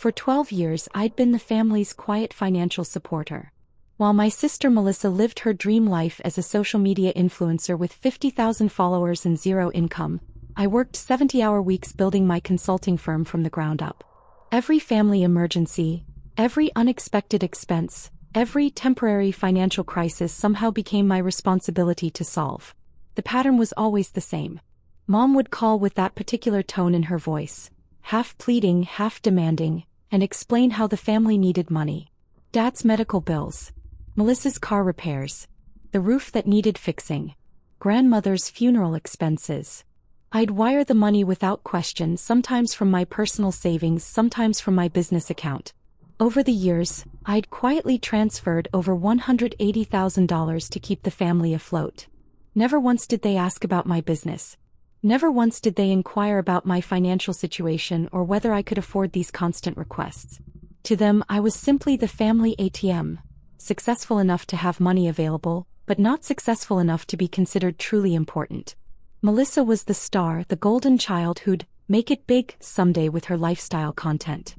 For 12 years I'd been the family's quiet financial supporter. While my sister Melissa lived her dream life as a social media influencer with 50,000 followers and zero income, I worked 70-hour weeks building my consulting firm from the ground up. Every family emergency, every unexpected expense, every temporary financial crisis somehow became my responsibility to solve. The pattern was always the same. Mom would call with that particular tone in her voice, half pleading, half demanding, and explain how the family needed money. Dad's medical bills, Melissa's car repairs, the roof that needed fixing, grandmother's funeral expenses. I'd wire the money without question, sometimes from my personal savings, sometimes from my business account. Over the years, I'd quietly transferred over $180,000 to keep the family afloat. Never once did they ask about my business. Never once did they inquire about my financial situation or whether I could afford these constant requests. To them, I was simply the family ATM, successful enough to have money available, but not successful enough to be considered truly important. Melissa was the star, the golden child who'd make it big someday with her lifestyle content.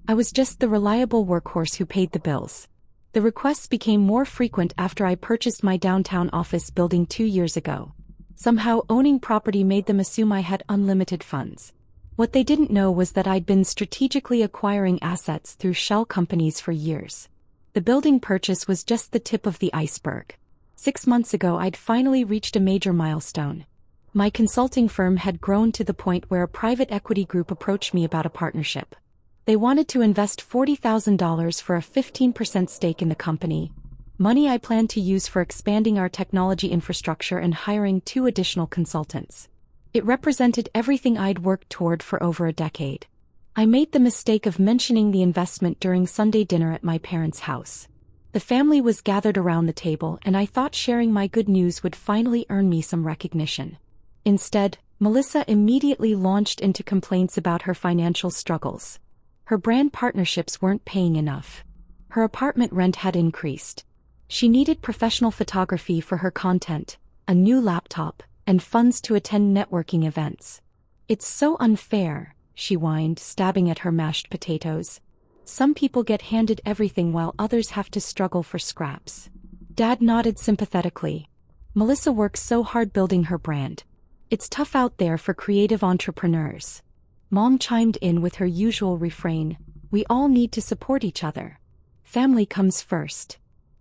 I was just the reliable workhorse who paid the bills. The requests became more frequent after I purchased my downtown office building 2 years ago. Somehow owning property made them assume I had unlimited funds. What they didn't know was that I'd been strategically acquiring assets through shell companies for years. The building purchase was just the tip of the iceberg. 6 months ago I'd finally reached a major milestone. My consulting firm had grown to the point where a private equity group approached me about a partnership. They wanted to invest $40,000 for a 15% stake in the company, money I planned to use for expanding our technology infrastructure and hiring 2 additional consultants. It represented everything I'd worked toward for over a decade. I made the mistake of mentioning the investment during Sunday dinner at my parents' house. The family was gathered around the table and I thought sharing my good news would finally earn me some recognition. Instead, Melissa immediately launched into complaints about her financial struggles. Her brand partnerships weren't paying enough. Her apartment rent had increased. She needed professional photography for her content, a new laptop, and funds to attend networking events. "It's so unfair," she whined, stabbing at her mashed potatoes. "Some people get handed everything while others have to struggle for scraps." Dad nodded sympathetically. "Melissa works so hard building her brand. It's tough out there for creative entrepreneurs." Mom chimed in with her usual refrain, "We all need to support each other. Family comes first."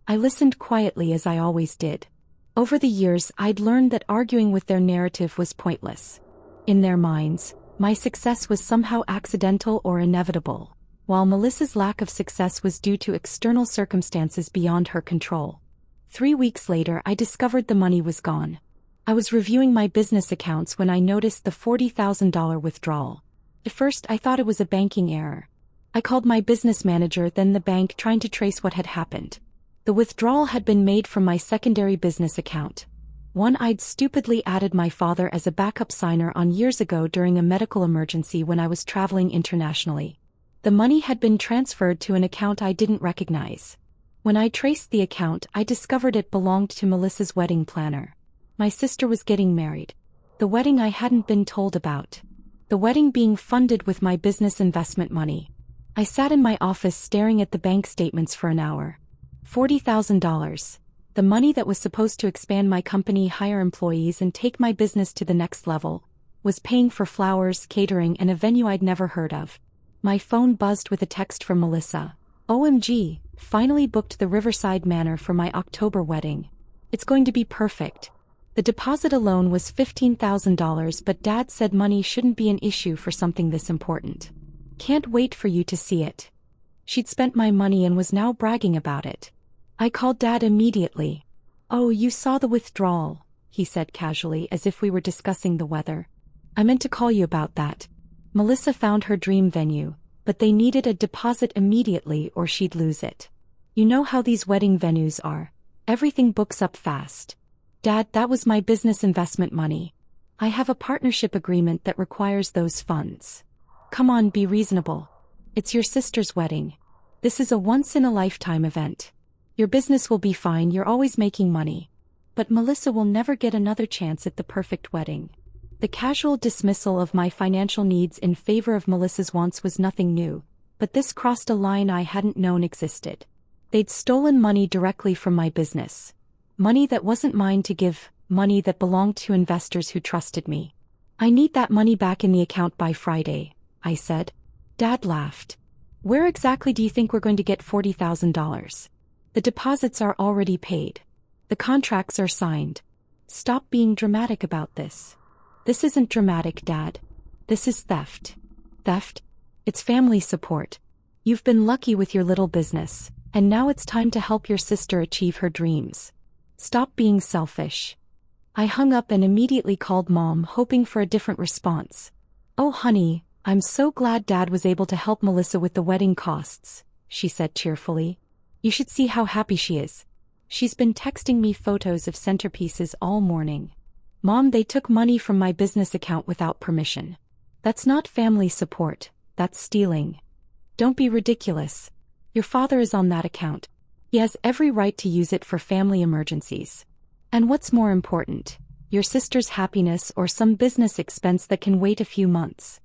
I listened quietly as I always did. Over the years I'd learned that arguing with their narrative was pointless. In their minds, my success was somehow accidental or inevitable, while Melissa's lack of success was due to external circumstances beyond her control. 3 weeks later I discovered the money was gone. I was reviewing my business accounts when I noticed the $40,000 withdrawal. At first I thought it was a banking error. I called my business manager, then the bank, trying to trace what had happened. The withdrawal had been made from my secondary business account, one I'd stupidly added my father as a backup signer on years ago during a medical emergency when I was traveling internationally. The money had been transferred to an account I didn't recognize. When I traced the account, I discovered it belonged to Melissa's wedding planner. My sister was getting married. The wedding I hadn't been told about. The wedding being funded with my business investment money. I sat in my office staring at the bank statements for an hour. $40,000, the money that was supposed to expand my company, hire employees, and take my business to the next level, was paying for flowers, catering, and a venue I'd never heard of. My phone buzzed with a text from Melissa. "OMG, finally booked the Riverside Manor for my October wedding. It's going to be perfect." The deposit alone was $15,000, but Dad said money shouldn't be an issue for something this important. "Can't wait for you to see it." She'd spent my money and was now bragging about it. I called Dad immediately. "Oh, you saw the withdrawal," he said casually, as if we were discussing the weather. "I meant to call you about that. Melissa found her dream venue, but they needed a deposit immediately or she'd lose it. You know how these wedding venues are. Everything books up fast." "Dad, that was my business investment money. I have a partnership agreement that requires those funds. Come on, be reasonable. It's your sister's wedding. This is a once-in-a-lifetime event. Your business will be fine, you're always making money. But Melissa will never get another chance at the perfect wedding." The casual dismissal of my financial needs in favor of Melissa's wants was nothing new. but this crossed a line I hadn't known existed. They'd stolen money directly from my business. Money that wasn't mine to give, money that belonged to investors who trusted me. I need that money back in the account by Friday, I said. Dad laughed. Where exactly do you think we're going to get $40,000? The deposits are already paid. The contracts are signed. Stop being dramatic about this. This isn't dramatic, Dad. This is theft. Theft? It's family support. You've been lucky with your little business, and now it's time to help your sister achieve her dreams. Stop being selfish. I hung up and immediately called Mom, hoping for a different response. Oh honey, I'm so glad Dad was able to help Melissa with the wedding costs, she said cheerfully. You should see how happy she is. She's been texting me photos of centerpieces all morning. Mom, they took money from my business account without permission. That's not family support, that's stealing. Don't be ridiculous. Your father is on that account. He has every right to use it for family emergencies. And what's more important, your sister's happiness or some business expense that can wait a few months?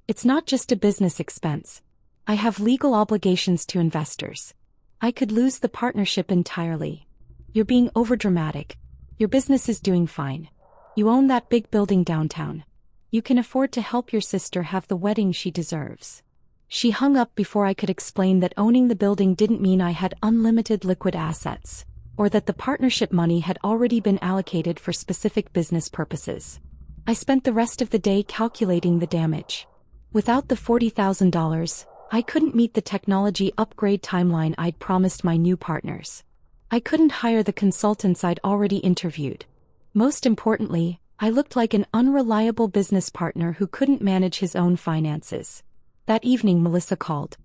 It's not just a business expense. I have legal obligations to investors. I could lose the partnership entirely. You're being overdramatic. Your business is doing fine. You own that big building downtown. You can afford to help your sister have the wedding she deserves. She hung up before I could explain that owning the building didn't mean I had unlimited liquid assets, or that the partnership money had already been allocated for specific business purposes. I spent the rest of the day calculating the damage. Without the $40,000, I couldn't meet the technology upgrade timeline I'd promised my new partners. I couldn't hire the consultants I'd already interviewed. Most importantly, I looked like an unreliable business partner who couldn't manage his own finances. That evening Melissa called.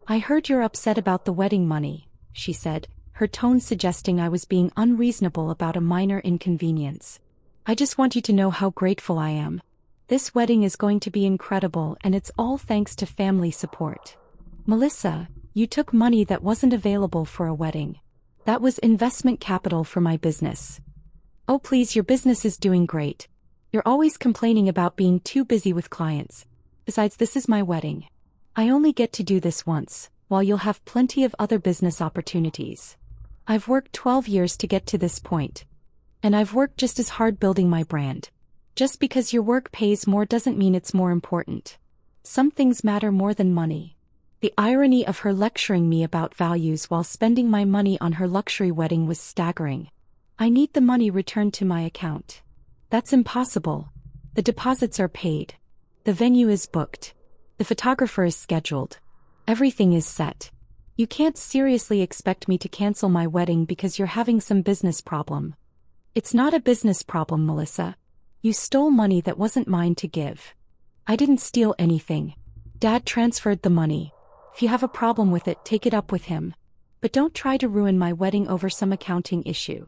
I heard you're upset about the wedding money, she said, her tone suggesting I was being unreasonable about a minor inconvenience. I just want you to know how grateful I am. This wedding is going to be incredible, and it's all thanks to family support. Melissa, you took money that wasn't available for a wedding. That was investment capital for my business. Oh please, your business is doing great. You're always complaining about being too busy with clients. Besides, this is my wedding. I only get to do this once, while you'll have plenty of other business opportunities. I've worked 12 years to get to this point. And I've worked just as hard building my brand. Just because your work pays more doesn't mean it's more important. Some things matter more than money. The irony of her lecturing me about values while spending my money on her luxury wedding was staggering. I need the money returned to my account. That's impossible. The deposits are paid. The venue is booked. The photographer is scheduled. Everything is set. You can't seriously expect me to cancel my wedding because you're having some business problem. It's not a business problem, Melissa. You stole money that wasn't mine to give. I didn't steal anything. Dad transferred the money. If you have a problem with it, take it up with him. But don't try to ruin my wedding over some accounting issue.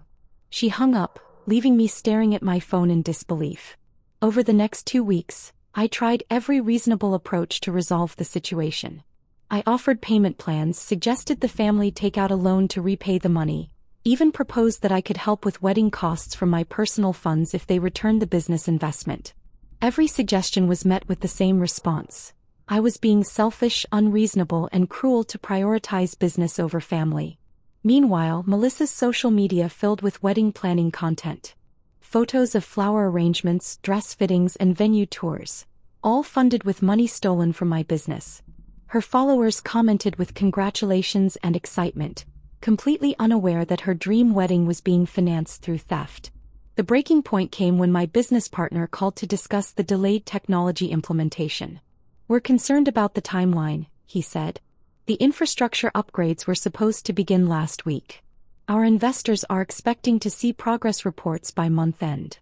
She hung up, leaving me staring at my phone in disbelief. Over the next 2 weeks, I tried every reasonable approach to resolve the situation. I offered payment plans, suggested the family take out a loan to repay the money, even proposed that I could help with wedding costs from my personal funds if they returned the business investment. Every suggestion was met with the same response. I was being selfish, unreasonable, and cruel to prioritize business over family. Meanwhile, Melissa's social media filled with wedding planning content. Photos of flower arrangements, dress fittings, and venue tours, all funded with money stolen from my business. Her followers commented with congratulations and excitement, completely unaware that her dream wedding was being financed through theft. The breaking point came when my business partner called to discuss the delayed technology implementation. We're concerned about the timeline, he said. The infrastructure upgrades were supposed to begin last week. Our investors are expecting to see progress reports by month end.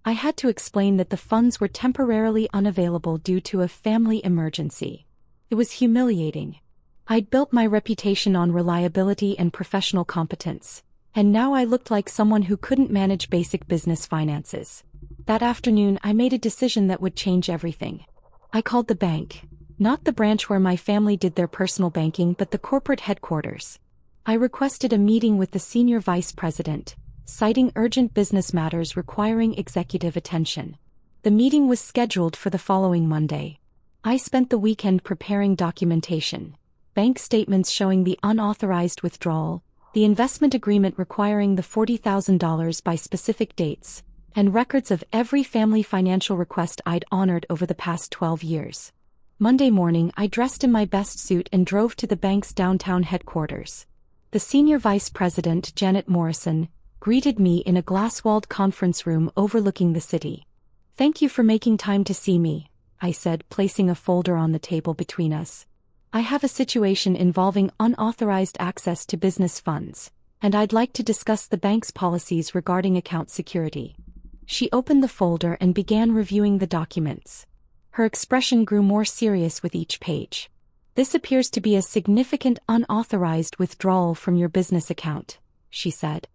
I had to explain that the funds were temporarily unavailable due to a family emergency. It was humiliating. I'd built my reputation on reliability and professional competence, and now I looked like someone who couldn't manage basic business finances. That afternoon, I made a decision that would change everything. I called the bank. Not the branch where my family did their personal banking, but the corporate headquarters. I requested a meeting with the senior vice president, citing urgent business matters requiring executive attention. The meeting was scheduled for the following Monday. I spent the weekend preparing documentation, bank statements showing the unauthorized withdrawal, the investment agreement requiring the $40,000 by specific dates, and records of every family financial request I'd honored over the past 12 years. Monday morning, I dressed in my best suit and drove to the bank's downtown headquarters. The senior vice president, Janet Morrison, greeted me in a glass-walled conference room overlooking the city. "Thank you for making time to see me," I said, placing a folder on the table between us. "I have a situation involving unauthorized access to business funds, and I'd like to discuss the bank's policies regarding account security." She opened the folder and began reviewing the documents. Her expression grew more serious with each page. "This appears to be a significant unauthorized withdrawal from your business account," she said.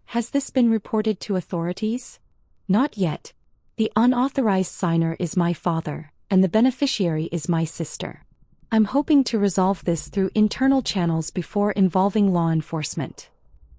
"Has this been reported to authorities?" "Not yet. The unauthorized signer is my father, and the beneficiary is my sister. I'm hoping to resolve this through internal channels before involving law enforcement."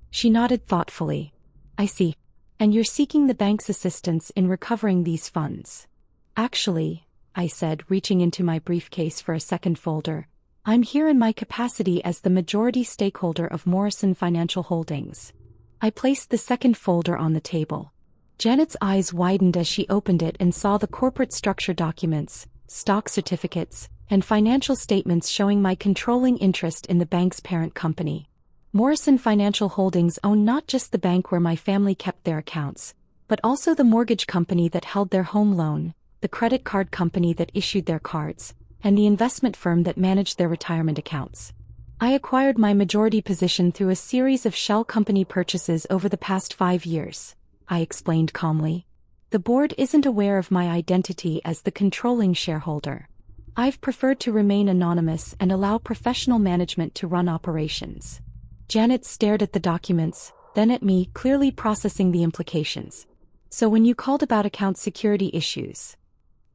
She nodded thoughtfully. "I see. And you're seeking the bank's assistance in recovering these funds?" "Actually," I said, reaching into my briefcase for a second folder, "I'm here in my capacity as the majority stakeholder of Morrison Financial Holdings." I placed the second folder on the table. Janet's eyes widened as she opened it and saw the corporate structure documents, stock certificates, and financial statements showing my controlling interest in the bank's parent company. Morrison Financial Holdings own not just the bank where my family kept their accounts, but also the mortgage company that held their home loan, the credit card company that issued their cards, and the investment firm that managed their retirement accounts. I acquired my majority position through a series of shell company purchases over the past 5 years, I explained calmly. The board isn't aware of my identity as the controlling shareholder. I've preferred to remain anonymous and allow professional management to run operations. Janet stared at the documents, then at me, clearly processing the implications. "So when you called about account security issues?"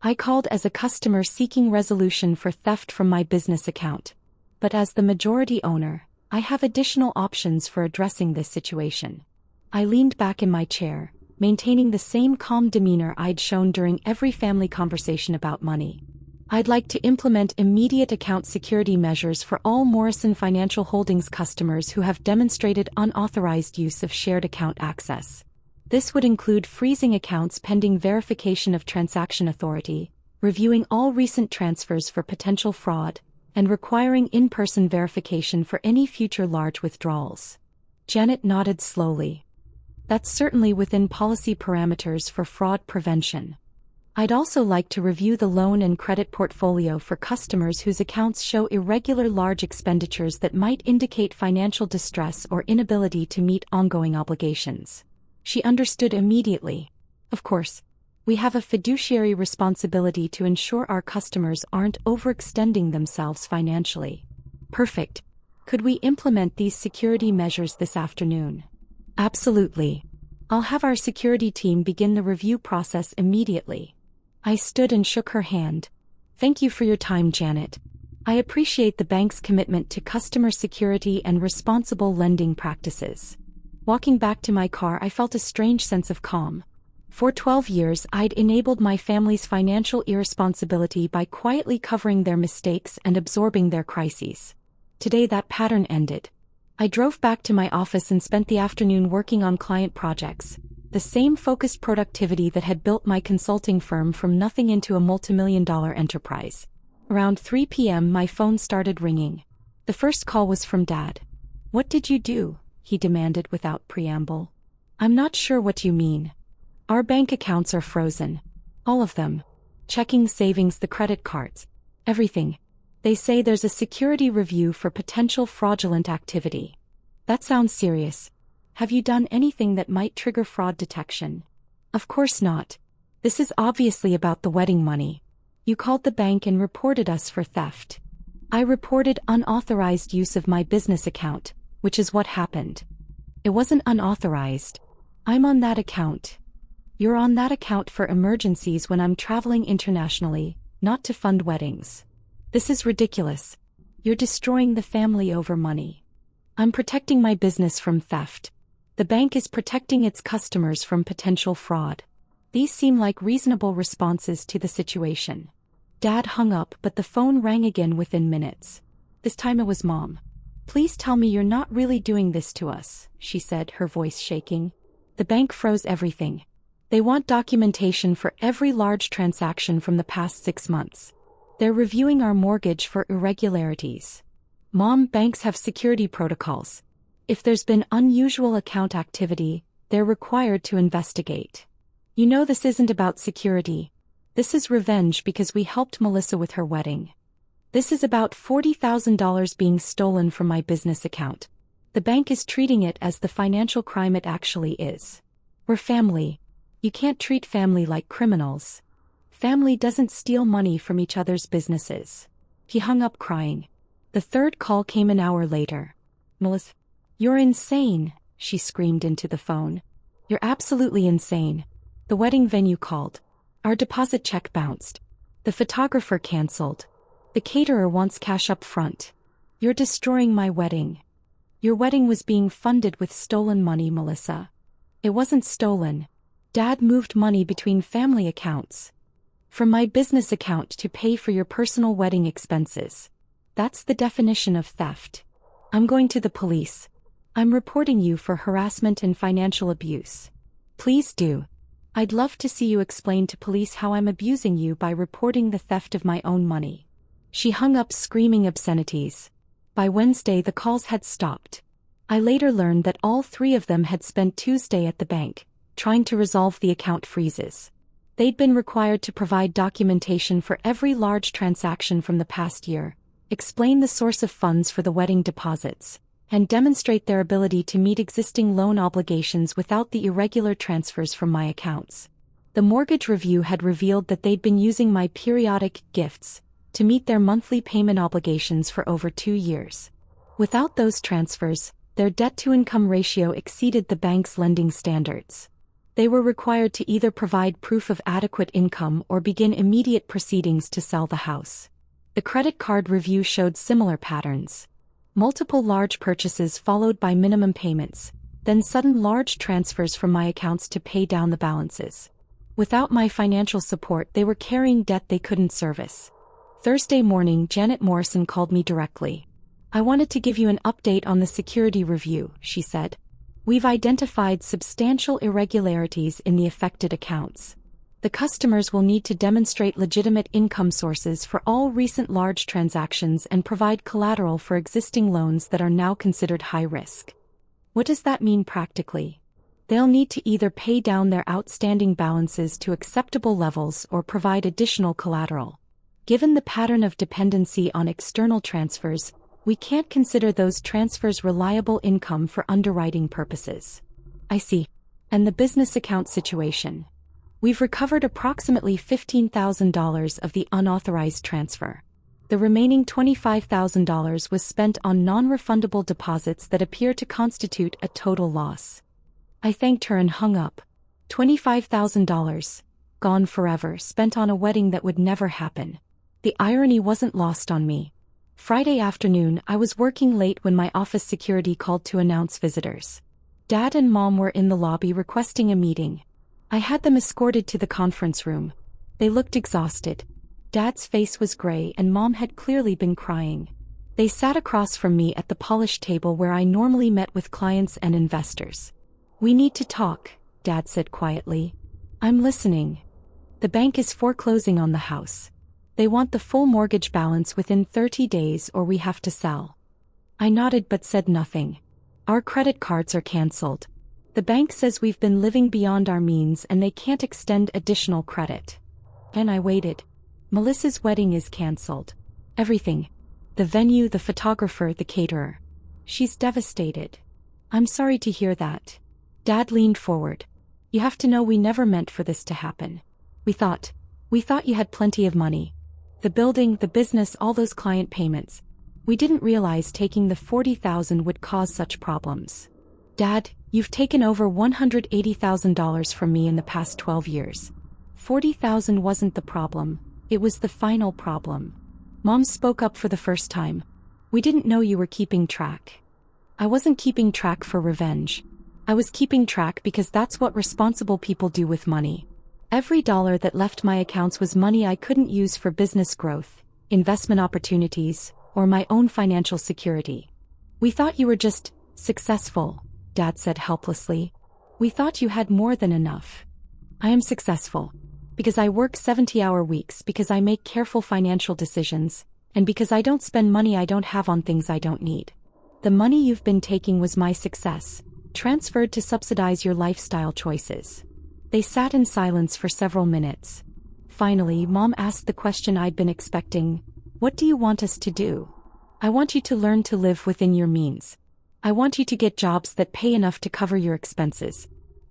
"I called as a customer seeking resolution for theft from my business account. But as the majority owner, I have additional options for addressing this situation." I leaned back in my chair, maintaining the same calm demeanor I'd shown during every family conversation about money. "I'd like to implement immediate account security measures for all Morrison Financial Holdings customers who have demonstrated unauthorized use of shared account access. This would include freezing accounts pending verification of transaction authority, reviewing all recent transfers for potential fraud, and requiring in-person verification for any future large withdrawals." Janet nodded slowly. "That's certainly within policy parameters for fraud prevention. I'd also like to review the loan and credit portfolio for customers whose accounts show irregular large expenditures that might indicate financial distress or inability to meet ongoing obligations." She understood immediately. "Of course. We have a fiduciary responsibility to ensure our customers aren't overextending themselves financially." "Perfect. Could we implement these security measures this afternoon?" "Absolutely. I'll have our security team begin the review process immediately." I stood and shook her hand. "Thank you for your time, Janet. I appreciate the bank's commitment to customer security and responsible lending practices." Walking back to my car, I felt a strange sense of calm. For 12 years, I'd enabled my family's financial irresponsibility by quietly covering their mistakes and absorbing their crises. Today that pattern ended. I drove back to my office and spent the afternoon working on client projects, the same focused productivity that had built my consulting firm from nothing into a multimillion-dollar enterprise. Around 3 p.m. my phone started ringing. The first call was from Dad. "What did you do?" he demanded without preamble. "I'm not sure what you mean." "Our bank accounts are frozen. All of them. Checking, savings, the credit cards. Everything. They say there's a security review for potential fraudulent activity." "That sounds serious. Have you done anything that might trigger fraud detection?" "Of course not. This is obviously about the wedding money. You called the bank and reported us for theft." "I reported unauthorized use of my business account, which is what happened." "It wasn't unauthorized. I'm on that account." "You're on that account for emergencies when I'm traveling internationally, not to fund weddings." "This is ridiculous. You're destroying the family over money." "I'm protecting my business from theft. The bank is protecting its customers from potential fraud." These seem like reasonable responses to the situation. Dad hung up, but the phone rang again within minutes. This time it was Mom. "Please tell me you're not really doing this to us," she said, her voice shaking. "The bank froze everything. They want documentation for every large transaction from the past 6 months. They're reviewing our mortgage for irregularities. Mom, banks have security protocols. If there's been unusual account activity, they're required to investigate. You know this isn't about security. This is revenge because we helped Melissa with her wedding. This is about $40,000 being stolen from my business account. The bank is treating it as the financial crime it actually is. We're family. You can't treat family like criminals. Family doesn't steal money from each other's businesses." He hung up crying. The third call came an hour later. "Melissa, you're insane," she screamed into the phone. "You're absolutely insane. The wedding venue called. Our deposit check bounced. The photographer canceled. The caterer wants cash up front. You're destroying my wedding. Your wedding was being funded with stolen money, Melissa." "It wasn't stolen. Dad moved money between family accounts. From my business account to pay for your personal wedding expenses. That's the definition of theft. I'm going to the police. I'm reporting you for harassment and financial abuse." "Please do. I'd love to see you explain to police how I'm abusing you by reporting the theft of my own money." She hung up screaming obscenities. By Wednesday the calls had stopped. I later learned that all 3 of them had spent Tuesday at the bank, trying to resolve the account freezes. They'd been required to provide documentation for every large transaction from the past year, explain the source of funds for the wedding deposits, and demonstrate their ability to meet existing loan obligations without the irregular transfers from my accounts. The mortgage review had revealed that they'd been using my periodic gifts to meet their monthly payment obligations for over 2 years. Without those transfers, their debt-to-income ratio exceeded the bank's lending standards. They were required to either provide proof of adequate income or begin immediate proceedings to sell the house. The credit card review showed similar patterns. Multiple large purchases followed by minimum payments, then sudden large transfers from my accounts to pay down the balances. Without my financial support, they were carrying debt they couldn't service. Thursday morning, Janet Morrison called me directly. "I wanted to give you an update on the security review," she said. "We've identified substantial irregularities in the affected accounts. The customers will need to demonstrate legitimate income sources for all recent large transactions and provide collateral for existing loans that are now considered high risk." "What does that mean practically?" "They'll need to either pay down their outstanding balances to acceptable levels or provide additional collateral. Given the pattern of dependency on external transfers, we can't consider those transfers reliable income for underwriting purposes." "I see. And the business account situation?" "We've recovered approximately $15,000 of the unauthorized transfer. The remaining $25,000 was spent on non-refundable deposits that appear to constitute a total loss." I thanked her and hung up. $25,000. Gone forever, spent on a wedding that would never happen. The irony wasn't lost on me. Friday afternoon, I was working late when my office security called to announce visitors. Dad and Mom were in the lobby requesting a meeting. I had them escorted to the conference room. They looked exhausted. Dad's face was gray and Mom had clearly been crying. They sat across from me at the polished table where I normally met with clients and investors. "We need to talk," Dad said quietly. "I'm listening." "The bank is foreclosing on the house. They want the full mortgage balance within 30 days or we have to sell." I nodded but said nothing. "Our credit cards are canceled. The bank says we've been living beyond our means and they can't extend additional credit." And I waited. Melissa's wedding is canceled. Everything. The venue, the photographer, the caterer. She's devastated. "I'm sorry to hear that." Dad leaned forward. "You have to know we never meant for this to happen. We thought you had plenty of money. The building, the business, all those client payments. We didn't realize taking the $40,000 would cause such problems. Dad, you've taken over $180,000 from me in the past 12 years. $40,000 wasn't the problem, it was the final problem." Mom spoke up for the first time. "We didn't know you were keeping track." "I wasn't keeping track for revenge. I was keeping track because that's what responsible people do with money. Every dollar that left my accounts was money I couldn't use for business growth, investment opportunities, or my own financial security. We thought you were just successful, Dad said helplessly. We thought you had more than enough. I am successful. Because I work 70-hour weeks, because I make careful financial decisions, and because I don't spend money I don't have on things I don't need. The money you've been taking was my success, transferred to subsidize your lifestyle choices. They sat in silence for several minutes. Finally, Mom asked the question I'd been expecting. What do you want us to do? I want you to learn to live within your means. I want you to get jobs that pay enough to cover your expenses.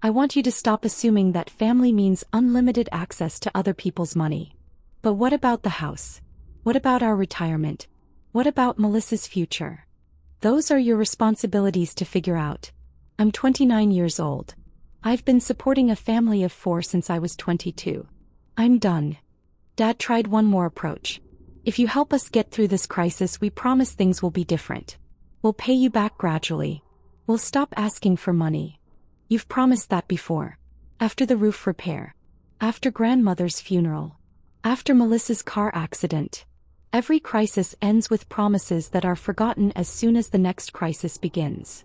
I want you to stop assuming that family means unlimited access to other people's money. But what about the house? What about our retirement? What about Melissa's future? Those are your responsibilities to figure out. I'm 29 years old. I've been supporting a family of 4 since I was 22. I'm done. Dad tried one more approach. If you help us get through this crisis, we promise things will be different. We'll pay you back gradually. We'll stop asking for money. You've promised that before. After the roof repair. After grandmother's funeral. After Melissa's car accident. Every crisis ends with promises that are forgotten as soon as the next crisis begins.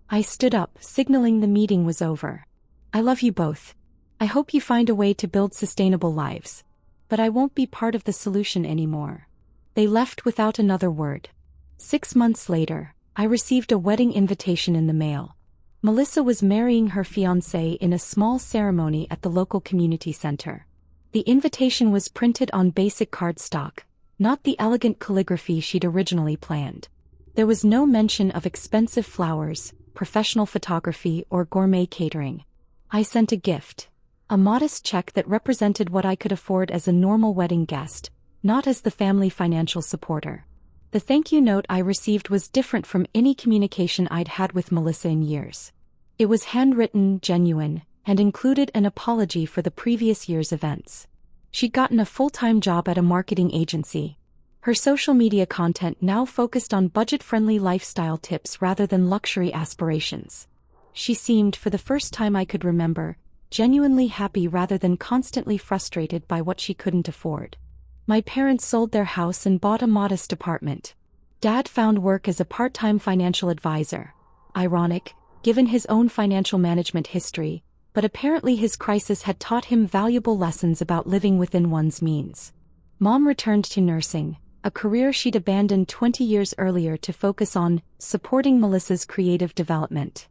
I stood up, signaling the meeting was over. I love you both. I hope you find a way to build sustainable lives. But I won't be part of the solution anymore. They left without another word. 6 months later, I received a wedding invitation in the mail. Melissa was marrying her fiancé in a small ceremony at the local community center. The invitation was printed on basic cardstock, not the elegant calligraphy she'd originally planned. There was no mention of expensive flowers, professional photography, or gourmet catering. I sent a gift. A modest check that represented what I could afford as a normal wedding guest, not as the family financial supporter. The thank you note I received was different from any communication I'd had with Melissa in years. It was handwritten, genuine, and included an apology for the previous year's events. She'd gotten a full-time job at a marketing agency. Her social media content now focused on budget-friendly lifestyle tips rather than luxury aspirations. She seemed, for the first time I could remember, genuinely happy rather than constantly frustrated by what she couldn't afford. My parents sold their house and bought a modest apartment. Dad found work as a part-time financial advisor. Ironic, given his own financial management history, but apparently his crisis had taught him valuable lessons about living within one's means. Mom returned to nursing, a career she'd abandoned 20 years earlier to focus on supporting Melissa's creative development.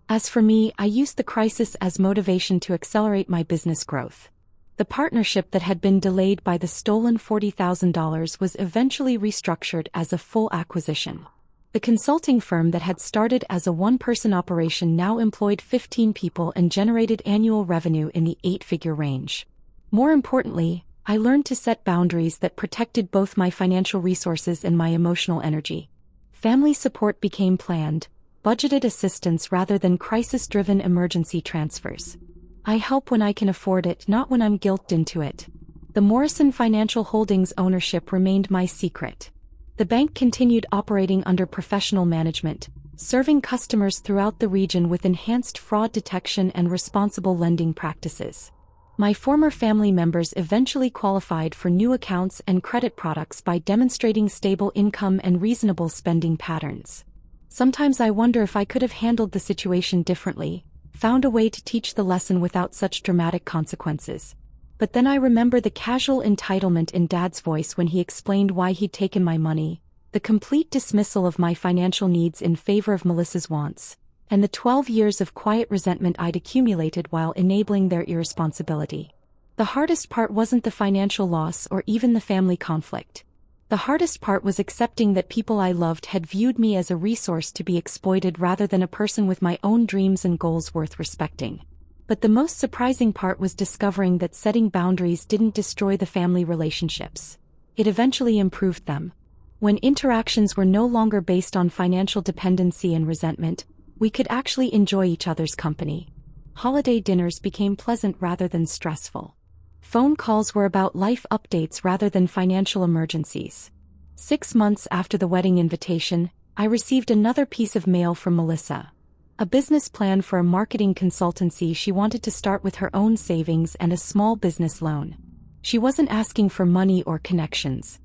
As for me, I used the crisis as motivation to accelerate my business growth. The partnership that had been delayed by the stolen $40,000 was eventually restructured as a full acquisition. The consulting firm that had started as a one-person operation now employed 15 people and generated annual revenue in the 8-figure range. More importantly, I learned to set boundaries that protected both my financial resources and my emotional energy. Family support became planned, budgeted assistance rather than crisis-driven emergency transfers. I help when I can afford it, not when I'm guilted into it. The Morrison Financial Holdings ownership remained my secret. The bank continued operating under professional management, serving customers throughout the region with enhanced fraud detection and responsible lending practices. My former family members eventually qualified for new accounts and credit products by demonstrating stable income and reasonable spending patterns. Sometimes I wonder if I could have handled the situation differently, found a way to teach the lesson without such dramatic consequences. But then I remember the casual entitlement in Dad's voice when he explained why he'd taken my money, the complete dismissal of my financial needs in favor of Melissa's wants, and the 12 years of quiet resentment I'd accumulated while enabling their irresponsibility. The hardest part wasn't the financial loss or even the family conflict. The hardest part was accepting that people I loved had viewed me as a resource to be exploited rather than a person with my own dreams and goals worth respecting. But the most surprising part was discovering that setting boundaries didn't destroy the family relationships. It eventually improved them. When interactions were no longer based on financial dependency and resentment, we could actually enjoy each other's company. Holiday dinners became pleasant rather than stressful. Phone calls were about life updates rather than financial emergencies. 6 months after the wedding invitation, I received another piece of mail from Melissa. A business plan for a marketing consultancy she wanted to start with her own savings and a small business loan. She wasn't asking for money or connections.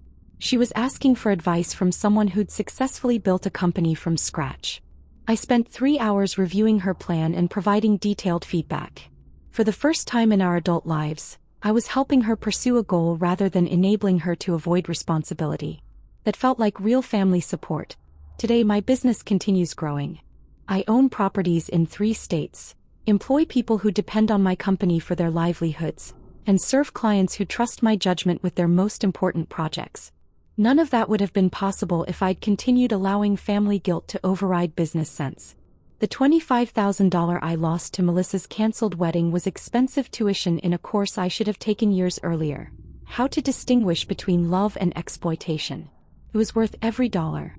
She was asking for advice from someone who'd successfully built a company from scratch. I spent 3 hours reviewing her plan and providing detailed feedback. For the first time in our adult lives, I was helping her pursue a goal rather than enabling her to avoid responsibility. That felt like real family support. Today my business continues growing. I own properties in 3 states, employ people who depend on my company for their livelihoods, and serve clients who trust my judgment with their most important projects. None of that would have been possible if I'd continued allowing family guilt to override business sense. The $25,000 I lost to Melissa's canceled wedding was expensive tuition in a course I should have taken years earlier. How to distinguish between love and exploitation. It was worth every dollar.